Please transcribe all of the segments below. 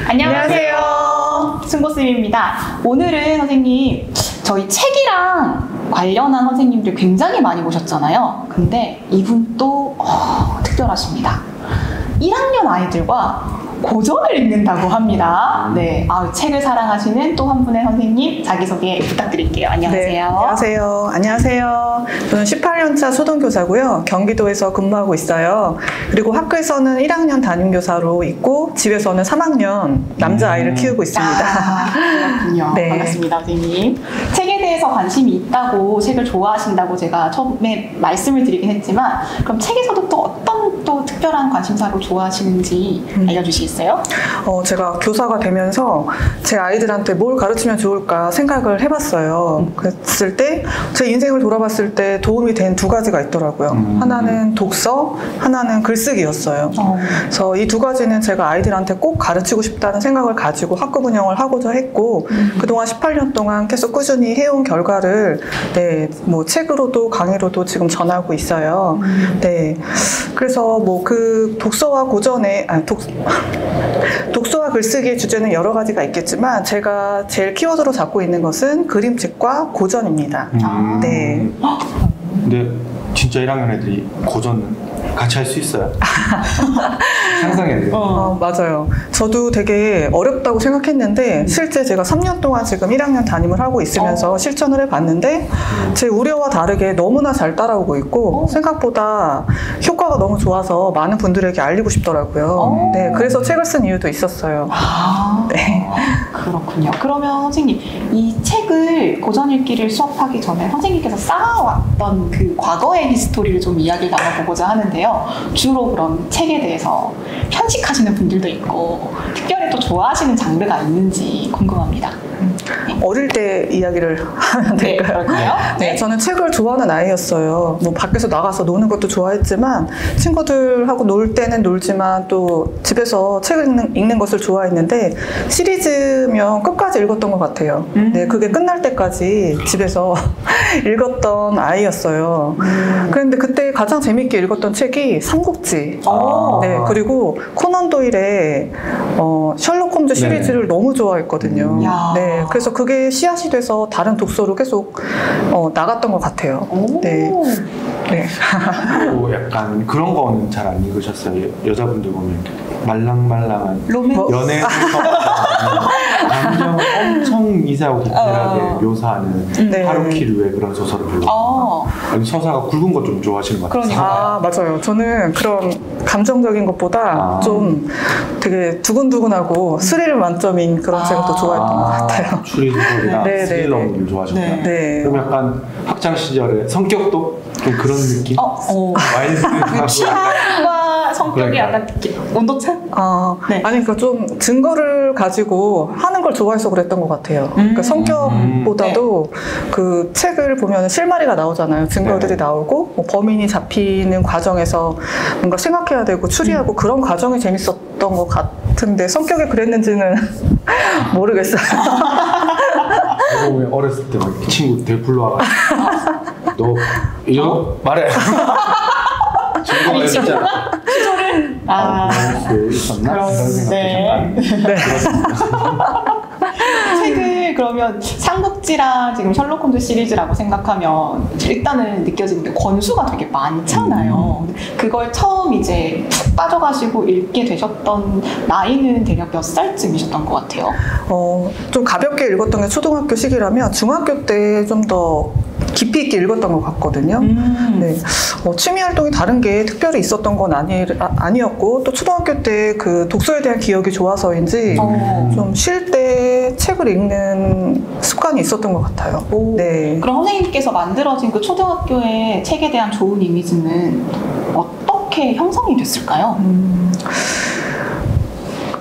안녕하세요. 승고쌤입니다. 오늘은 선생님, 저희 책이랑 관련한 선생님들 굉장히 많이 모셨잖아요. 근데 이분 또 특별하십니다. 1학년 아이들과 고전을 읽는다고 합니다. 네, 책을 사랑하시는 또 한 분의 선생님 자기소개 부탁드릴게요. 안녕하세요. 네, 안녕하세요. 안녕하세요. 저는 18년차 초등교사고요. 경기도에서 근무하고 있어요. 그리고 학교에서는 1학년 담임교사로 있고 집에서는 3학년 남자아이를 키우고 있습니다. 그렇군요. 네. 반갑습니다, 선생님. 책에 대해서 관심이 있다고, 책을 좋아하신다고 제가 처음에 말씀을 드리긴 했지만, 그럼 책에서도 또 어떤 또 특별한 관심사로 좋아하시는지 알려주시겠어요? 제가 교사가 되면서 제 아이들한테 뭘 가르치면 좋을까 생각을 해봤어요. 그랬을 때 제 인생을 돌아봤을 때 도움이 된 두 가지가 있더라고요. 하나는 독서, 하나는 글쓰기였어요. 그래서 이 두 가지는 제가 아이들한테 꼭 가르치고 싶다는 생각을 가지고 학급 운영을 하고자 했고, 그동안 18년 동안 계속 꾸준히 해온 결과를 뭐 책으로도 강의로도 지금 전하고 있어요. 네, 그래서 뭐 그 독서와 고전의 독서와 글쓰기의 주제는 여러 가지가 있겠지만 제가 제일 키워드로 잡고 있는 것은 그림책과 고전입니다. 네. 근데 진짜 1학년 애들이 고전 같이 할 수 있어요? 상상해야 돼요. 맞아요. 저도 되게 어렵다고 생각했는데 실제 제가 3년 동안 지금 1학년 담임을 하고 있으면서 실천을 해봤는데 제 우려와 다르게 너무나 잘 따라오고 있고 생각보다 효과가 너무 좋아서 많은 분들에게 알리고 싶더라고요. 네, 그래서 책을 쓴 이유도 있었어요. 네. 그렇군요. 그러면 선생님, 이 책을 고전 읽기를 수업하기 전에 선생님께서 쌓아왔던 그 과거의 히스토리를 좀 이야기를 나눠보고자 하는데요. 주로 그런 책에 대해서 편식하시는 분들도 있고 특별히 또 좋아하시는 장르가 있는지 궁금합니다. 어릴 때 이야기를 하면 될까요? 네, 저는 책을 좋아하는 아이였어요. 뭐 밖에서 나가서 노는 것도 좋아했지만 친구들하고 놀 때는 놀지만 또 집에서 책을 읽는 것을 좋아했는데 시리즈면 끝까지 읽었던 것 같아요. 네, 그게 끝날 때까지 집에서 읽었던 아이였어요. 그런데 그때 가장 재밌게 읽었던 책이 삼국지. 네, 그리고 코난 도일의 셜록 홈즈 시리즈를 너무 좋아했거든요. 네, 그래서 그게 씨앗이 돼서 다른 독서로 계속 나갔던 것 같아요. 네. 네. 또 약간 그런 거는 잘 안 읽으셨어요? 여자분들 보면 말랑말랑한 연애 감정 엄청 미세하고 디테일하게 묘사하는 하루키 류의 그런 소설을 별로 아니 서사가 굵은 것 좀 좋아하시는 것 같아요. 맞아요. 저는 그런 감정적인 것보다 좀 되게 두근두근하고 스릴 만점인 그런 책을 더 좋아했던 것 같아요. 추리 소설이나 스릴러를 좋아하셨나요? 네. 그럼 약간 학창 시절에 성격도 좀 그런 느낌? 와일드하고 취향과 성격이 약간 온도차? 아니, 그러니까 좀 증거를 가지고 하는 걸 좋아해서 그랬던 것 같아요. 그러니까 성격보다도 그 책을 보면 실마리가 나오잖아요. 증거들이 나오고 뭐 범인이 잡히는 과정에서 뭔가 생각해야 되고 추리하고 그런 과정이 재밌었던 것 같은데 성격이 그랬는지는 모르겠어요. 왜 어렸을 때 막 친구들 불러와가지고 너 이거 말해. 증거가 진짜 시조를 수 있었나? 그런 생각도 책을 그러면 삼국지랑 지금 셜록 홈즈 시리즈라고 생각하면 일단은 느껴지는 게 권수가 되게 많잖아요. 그걸 처음 이제 푹 빠져가지고 읽게 되셨던 나이는 대략 몇 살쯤이셨던 것 같아요? 좀 가볍게 읽었던 게 초등학교 시기라면 중학교 때 좀 더 깊이 있게 읽었던 것 같거든요. 네. 취미 활동이 다른 게 특별히 있었던 건 아니었고 또 초등학교 때 그 독서에 대한 기억이 좋아서인지 좀 쉴 때 책을 읽는 습관이 있었던 것 같아요. 네. 그럼 선생님께서 만들어진 그 초등학교의 책에 대한 좋은 이미지는 어떻게 형성이 됐을까요?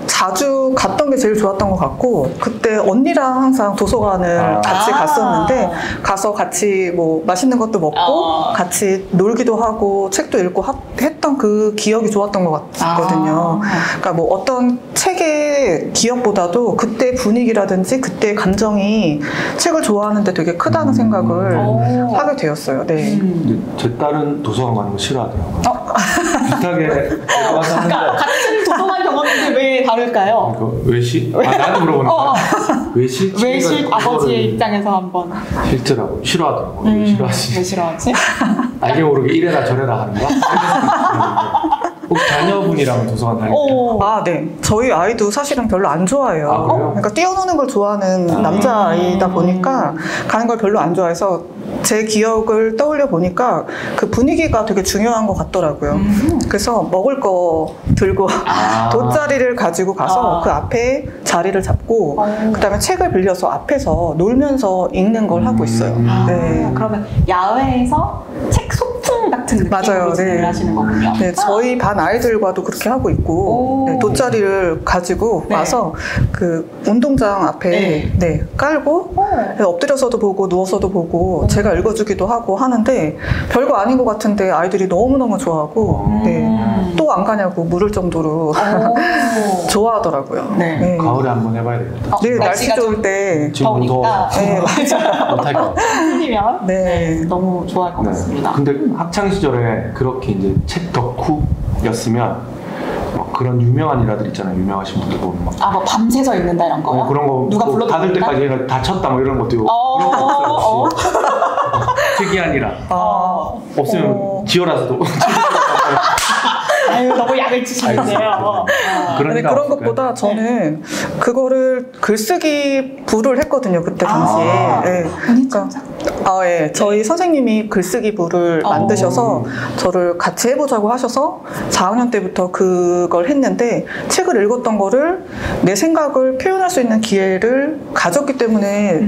자주 갔던 게 제일 좋았던 것 같고 그때 언니랑 항상 도서관을 같이 갔었는데 가서 같이 뭐 맛있는 것도 먹고 같이 놀기도 하고 책도 읽고 했던 그 기억이 좋았던 것 같거든요. 그러니까 뭐 어떤 책의 기억보다도 그때 분위기라든지 그때 감정이 책을 좋아하는 데 되게 크다는 생각을 하게 되었어요. 네. 제 딸은 도서관 가는 거 싫어하더라고요. 비슷하게 같은 도서관 경험인데 왜 다를까요? 외식? 나한테 물어보는 거야. 외식? 외식 아버지의 입장에서 한번. 싫더라고. 싫어하더라고. 왜 싫어하지? 왜 싫어하지? 알게 모르게 이래라 저래라 하는 거야? 혹시 자녀분이랑 도서관 다닐 때? 아, 네. 저희 아이도 사실은 별로 안 좋아해요. 아, 그래요? 그러니까 뛰어노는 걸 좋아하는 남자아이다 보니까 가는 걸 별로 안 좋아해서 제 기억을 떠올려 보니까 그 분위기가 되게 중요한 것 같더라고요. 그래서 먹을 거 들고 돗자리를 가지고 가서 그 앞에 자리를 잡고 그다음에 책을 빌려서 앞에서 놀면서 읽는 걸 하고 있어요. 네. 그러면 야외에서 책 소풍 같은 느낌으로 맞아요. 진행을 네. 하시는 거군요. 네, 저희 반 아이들과도 그렇게 하고 있고 네, 돗자리를 가지고 와서 그 운동장 앞에 네, 깔고 네, 엎드려서도 보고 누워서도 보고 제가 읽어주기도 하고 하는데 별거 아닌 것 같은데 아이들이 너무너무 좋아하고 네, 또 안 가냐고 물을 정도로 좋아하더라고요. 네. 네. 가을에 한번 해봐야 되겠다. 네, 날씨 좋을 때 지금 더워. 더우니까 네, 못할 것 같아. 틀리면 네. 너무 좋아할 것 같습니다. 근데 학창 시절에 그렇게 이제 책 덕후였으면 막 그런 유명한 일화들 있잖아요. 유명하신 분들 보면 막 뭐 밤새서 읽는다 이런 거요? 그런 거 누가 뭐 불러도 받을 읽는다? 때까지 얘가 다쳤다 뭐 이런 것도 있고 그런 거 없어요 혹시? 특이한 일화 없으면 지어라서도 아유 너무 약을 치시는데요. 근데 일화 그런 없을까요? 것보다 저는 그거를 글쓰기 부를 했거든요 그때 당시에. 네. 그러니까 예. 저희 선생님이 글쓰기 부를 만드셔서 저를 같이 해보자고 하셔서 4학년 때부터 그걸 했는데 책을 읽었던 거를 내 생각을 표현할 수 있는 기회를 가졌기 때문에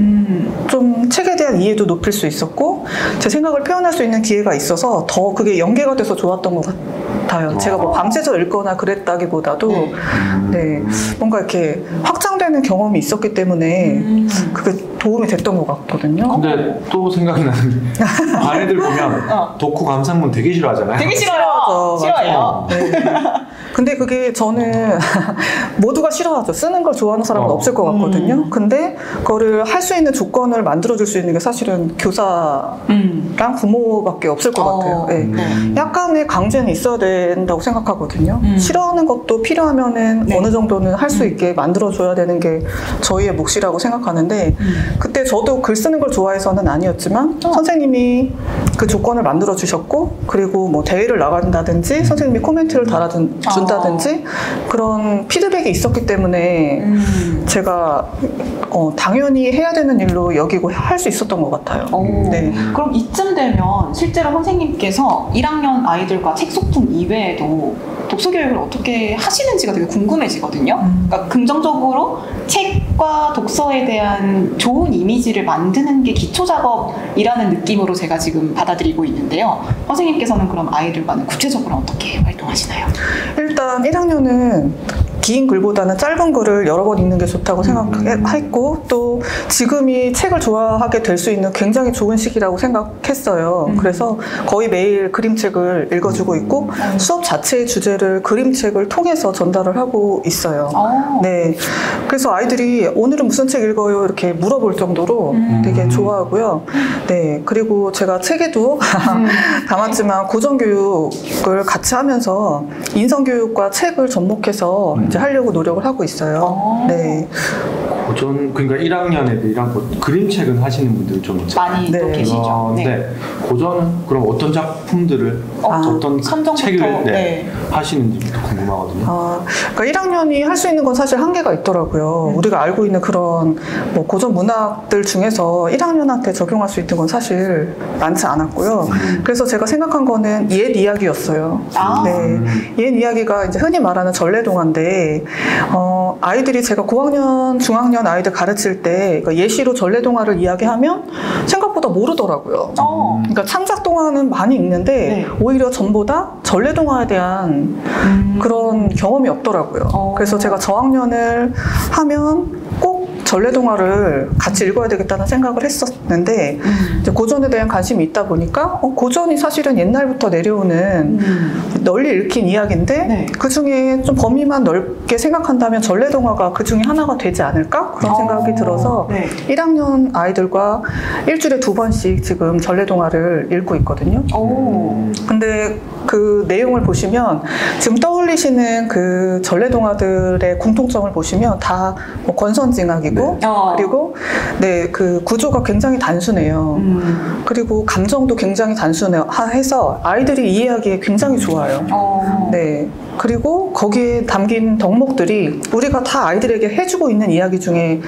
좀 책에 대한 이해도 높일 수 있었고 제 생각을 표현할 수 있는 기회가 있어서 더 그게 연계가 돼서 좋았던 것 같아요. 제가 뭐 밤새서 읽거나 그랬다기보다도 네, 뭔가 이렇게 확장되는 경험이 있었기 때문에 그게 도움이 됐던 것 같거든요. 근데 또 생각이 나는 게 반 애들 보면 덕후 감상문 되게 싫어하잖아요. 되게 싫어요. 싫어해요. 네. 근데 그게 저는 모두가 싫어하죠. 쓰는 걸 좋아하는 사람은 없을 것 같거든요. 근데 그거를 할 수 있는 조건을 만들어줄 수 있는 게 사실은 교사랑 부모밖에 없을 것 같아요. 네. 약간의 강제는 있어야 된다고 생각하거든요. 싫어하는 것도 필요하면은 어느 정도는 할 수 있게 만들어줘야 되는 게 저희의 몫이라고 생각하는데 그때 저도 글 쓰는 걸 좋아해서는 아니었지만 선생님이 그 조건을 만들어 주셨고 그리고 뭐 대회를 나간다든지 선생님이 코멘트를 달아준다든지 그런 피드백이 있었기 때문에 제가 당연히 해야 되는 일로 여기고 할 수 있었던 것 같아요. 네. 그럼 이쯤 되면 실제로 선생님께서 1학년 아이들과 책 소풍 이외에도 독서 교육을 어떻게 하시는지가 되게 궁금해지거든요. 그러니까 긍정적으로 책과 독서에 대한 좋은 이미지를 만드는 게 기초 작업이라는 느낌으로 제가 지금 받아들이고 있는데요. 선생님께서는 그럼 아이들과는 구체적으로 어떻게 활동하시나요? 일단 1학년은 긴 글보다는 짧은 글을 여러 번 읽는 게 좋다고 생각했고 또 지금이 책을 좋아하게 될 수 있는 굉장히 좋은 시기라고 생각했어요. 그래서 거의 매일 그림책을 읽어주고 있고 수업 자체의 주제를 그림책을 통해서 전달을 하고 있어요. 네, 그래서 아이들이 오늘은 무슨 책 읽어요? 이렇게 물어볼 정도로 되게 좋아하고요. 네, 그리고 제가 책에도 담았지만 고전교육을 같이 하면서 인성교육과 책을 접목해서 이제 하려고 노력을 하고 있어요. 네. 고전 그러니까 1학년 애들이랑 그림책은 하시는 분들이 좀 많이 또 계시죠. 그런데 고전은 그럼 어떤 작품들을 어떤 책을 하시는지도 궁금하거든요. 그러니까 1학년이 할 수 있는 건 사실 한계가 있더라고요. 우리가 알고 있는 그런 뭐 고전 문학들 중에서 1학년한테 적용할 수 있는 건 사실 많지 않았고요. 그래서 제가 생각한 거는 옛 이야기였어요. 네, 옛 이야기가 이제 흔히 말하는 전래동화인데 아이들이 제가 고학년, 중학년 아이들 가르칠 때 예시로 전래동화를 이야기하면 생각보다 모르더라고요. 그러니까 창작동화는 많이 읽는데 오히려 전보다 전래동화에 대한 그런 경험이 없더라고요. 그래서 제가 저학년을 하면 꼭 전래동화를 같이 읽어야 되겠다는 생각을 했었는데 이제 고전에 대한 관심이 있다 보니까 고전이 사실은 옛날부터 내려오는 널리 읽힌 이야기인데 네. 그 중에 좀 범위만 넓게 생각한다면 전래동화가 그 중에 하나가 되지 않을까? 그런 생각이 들어서 네. 1학년 아이들과 일주일에 2번씩 지금 전래동화를 읽고 있거든요. 근데 그 내용을 보시면 지금 떠올리시는 그 전래동화들의 공통점을 보시면 다 뭐 권선징악이고 그리고 네, 그 구조가 굉장히 단순해요. 그리고 감정도 굉장히 단순해서 아이들이 이해하기에 굉장히 좋아요. 네. 그리고 거기에 담긴 덕목들이 우리가 다 아이들에게 해주고 있는 이야기 중에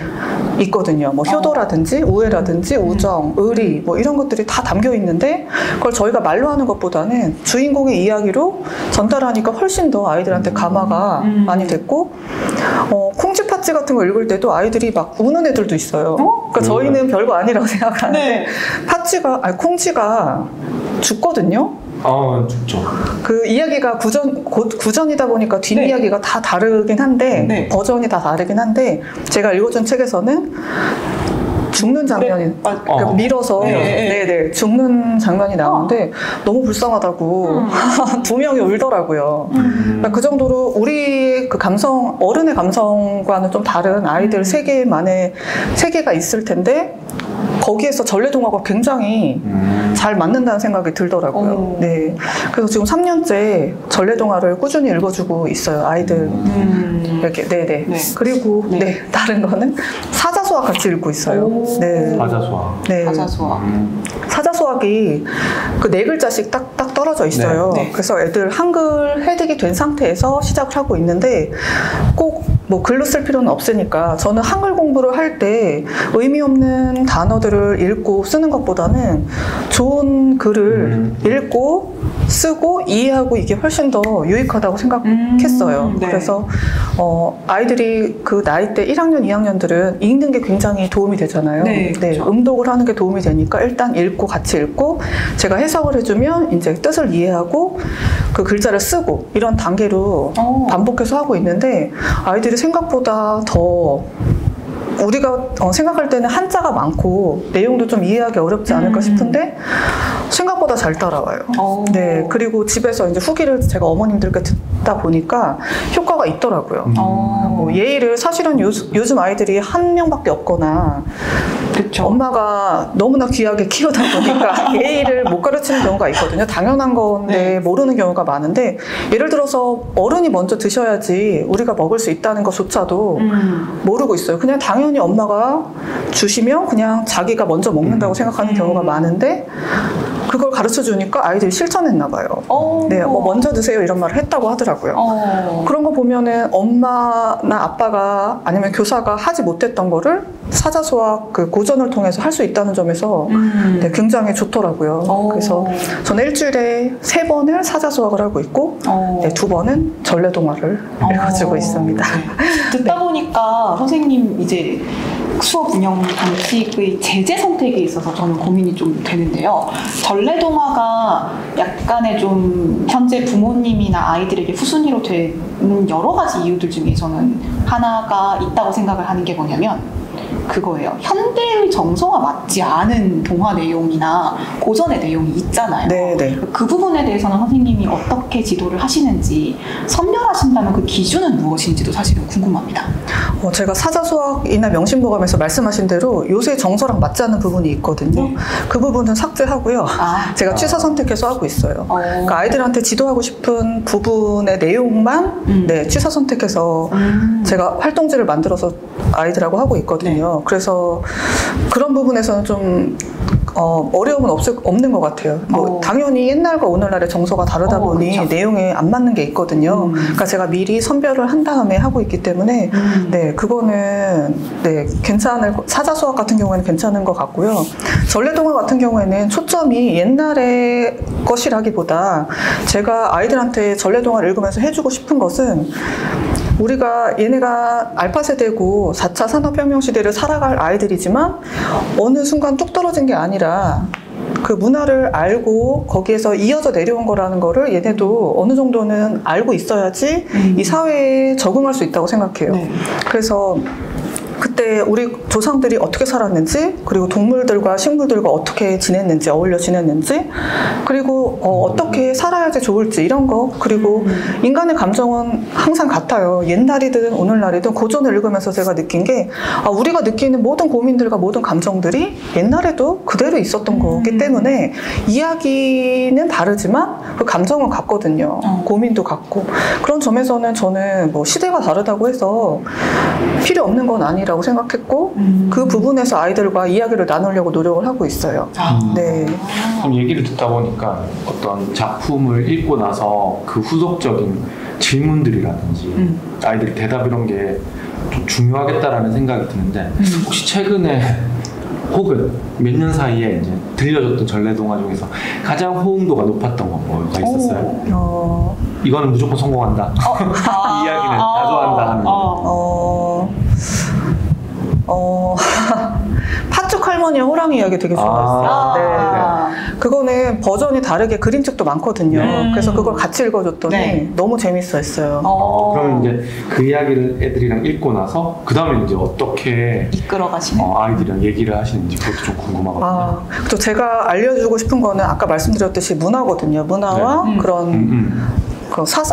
있거든요. 뭐 효도라든지 우애라든지 우정, 의리 뭐 이런 것들이 다 담겨 있는데 그걸 저희가 말로 하는 것보다는 주인공의 이야기로 전달하니까 훨씬 더 아이들한테 감화가 많이 됐고 콩쥐팥쥐 같은 거 읽을 때도 아이들이 막 우는 애들도 있어요. 그러니까 저희는 별거 아니라고 생각하는데 네. 콩쥐가 죽거든요. 좋죠. 그 이야기가 구전이다 보니까 뒷이야기가 네. 다 다르긴 한데 네. 버전이 다 다르긴 한데 제가 읽어준 책에서는 죽는 장면이 그러니까 밀어서 네네 죽는 장면이 나오는데 너무 불쌍하다고 두 명이 울더라고요. 그러니까 그 정도로 우리의 그 감성 어른의 감성과는 좀 다른 아이들 세계만의 세계가 있을 텐데 거기에서 전래동화가 굉장히 잘 맞는다는 생각이 들더라고요. 네, 그래서 지금 3년째 전래동화를 꾸준히 읽어주고 있어요, 아이들. 이렇게, 네네. 네. 그리고 네, 다른 거는 사자수학 같이 읽고 있어요. 네. 사자수학. 네. 사자수학. 사자수학이 그 4글자씩 딱딱 떨어져 있어요. 네. 그래서 애들 한글 획득이 된 상태에서 시작을 하고 있는데 꼭 뭐 글로 쓸 필요는 없으니까 저는 한글 공부를 할 때 의미 없는 단어들을 읽고 쓰는 것보다는 좋은 글을 읽고 쓰고 이해하고 이게 훨씬 더 유익하다고 생각했어요. 네. 그래서 아이들이 그 나이 때 1학년, 2학년들은 읽는 게 굉장히 도움이 되잖아요. 네, 그렇죠. 음독을 하는 게 도움이 되니까 일단 읽고 같이 읽고 제가 해석을 해주면 이제 뜻을 이해하고 그 글자를 쓰고 이런 단계로 반복해서 하고 있는데 아이들이 생각보다 더 우리가 생각할 때는 한자가 많고 내용도 좀 이해하기 어렵지 않을까 싶은데 생각보다 잘 따라와요. 네, 그리고 집에서 이제 후기를 제가 어머님들께 듣다 보니까 효과가 있더라고요. 뭐 예의를 사실은 요즘 아이들이 한 명밖에 없거나 그쵸. 엄마가 너무나 귀하게 키우다 보니까 예의를 못 가르치는 경우가 있거든요. 당연한 건데 모르는 경우가 많은데 예를 들어서 어른이 먼저 드셔야지 우리가 먹을 수 있다는 것조차도 모르고 있어요. 그냥 당연히 엄마가 주시면 그냥 자기가 먼저 먹는다고 생각하는 경우가 많은데 그걸 가르쳐 주니까 아이들이 실천했나 봐요. 네, 뭐 먼저 드세요 이런 말을 했다고 하더라고요. 그런 거 보면은 엄마나 아빠가 아니면 교사가 하지 못했던 거를 사자수학 그 고전을 통해서 할 수 있다는 점에서 네, 굉장히 좋더라고요. 그래서 저는 일주일에 3번을 사자수학을 하고 있고 네, 2번은 전래동화를 읽어주고 있습니다. 네. 듣다 보니까 선생님 이제 수업 운영 방식의 제재 선택에 있어서 저는 고민이 좀 되는데요. 전래동화가 약간의 좀 현재 부모님이나 아이들에게 후순위로 되는 여러 가지 이유들 중에 저는 하나가 있다고 생각을 하는 게 뭐냐면 그거예요. 현대의 정서와 맞지 않은 동화 내용이나 고전의 내용이 있잖아요. 네네. 그 부분에 대해서는 선생님이 어떻게 지도를 하시는지 선별하신다면 그 기준은 무엇인지도 사실은 궁금합니다. 제가 사자수학이나 명심보감에서 말씀하신 대로 요새 정서랑 맞지 않는 부분이 있거든요. 그 부분은 삭제하고요. 제가 취사 선택해서 하고 있어요. 그러니까 아이들한테 지도하고 싶은 부분의 내용만 네, 취사 선택해서 제가 활동지를 만들어서 아이들하고 하고 있거든요. 그래서 그런 부분에서는 좀 어려움은 없는 것 같아요. 뭐 당연히 옛날과 오늘날의 정서가 다르다 보니 그렇죠. 내용에 안 맞는 게 있거든요. 그러니까 제가 미리 선별을 한 다음에 하고 있기 때문에 네, 그거는 네, 사자수학 같은 경우에는 괜찮은 것 같고요. 전래동화 같은 경우에는 초점이 옛날의 것이라기보다 제가 아이들한테 전래동화를 읽으면서 해주고 싶은 것은 우리가 얘네가 알파 세대고 4차 산업혁명 시대를 살아갈 아이들이지만 어느 순간 뚝 떨어진 게 아니라 그 문화를 알고 거기에서 이어져 내려온 거라는 거를 얘네도 어느 정도는 알고 있어야지 이 사회에 적응할 수 있다고 생각해요. 그래서 그때 우리 조상들이 어떻게 살았는지, 그리고 동물들과 식물들과 어떻게 지냈는지, 어울려 지냈는지, 그리고 어떻게 살아야지 좋을지 이런 거. 그리고 인간의 감정은 항상 같아요. 옛날이든 오늘날이든 고전을 읽으면서 제가 느낀 게 우리가 느끼는 모든 고민들과 모든 감정들이 옛날에도 그대로 있었던 거기 때문에 이야기는 다르지만 그 감정은 같거든요. 고민도 같고. 그런 점에서는 저는 뭐 시대가 다르다고 해서 필요 없는 건 아니라고 생각했고 그 부분에서 아이들과 이야기를 나누려고 노력을 하고 있어요. 네. 그럼 얘기를 듣다 보니까 어떤 작품을 읽고 나서 그 후속적인 질문들이라든지 아이들이 대답 이런 게 좀 중요하겠다라는 생각이 드는데 혹시 최근에 혹은 몇 년 사이에 이제 들려줬던 전래동화 중에서 가장 호응도가 높았던 건 뭐가 있었어요? 이거는 무조건 성공한다. 이 이야기는 다 좋아한다 하는 팥죽 할머니와 호랑이 이야기 되게 좋아했어요. 네. 그거는 버전이 다르게 그림책도 많거든요. 그래서 그걸 같이 읽어줬더니 너무 재밌어했어요. 그러면 이제 그 이야기를 애들이랑 읽고 나서 그 다음에 이제 어떻게 이끌어가시는 아이들이랑 얘기를 하시는지 그것도 좀 궁금하거든요. 또 제가 알려주고 싶은 거는 아까 말씀드렸듯이 문화거든요. 문화와 그런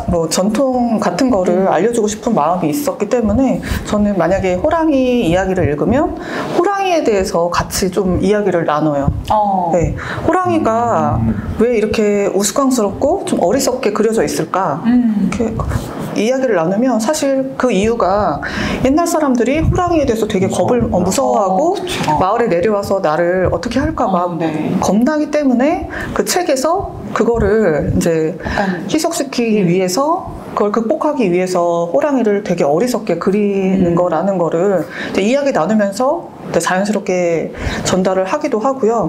뭐 전통 같은 거를 알려주고 싶은 마음이 있었기 때문에 저는 만약에 호랑이 이야기를 읽으면 호랑이에 대해서 같이 좀 이야기를 나눠요. 네. 호랑이가 왜 이렇게 우스꽝스럽고 좀 어리석게 그려져 있을까? 이렇게 이야기를 나누면 사실 그 이유가 옛날 사람들이 호랑이에 대해서 되게 무서워하고 마을에 내려와서 나를 어떻게 할까 막 겁나기 때문에 그 책에서 그거를 이제 희석시키기 위해서 그걸 극복하기 위해서 호랑이를 되게 어리석게 그리는 거라는 거를 이야기 나누면서 자연스럽게 전달을 하기도 하고요.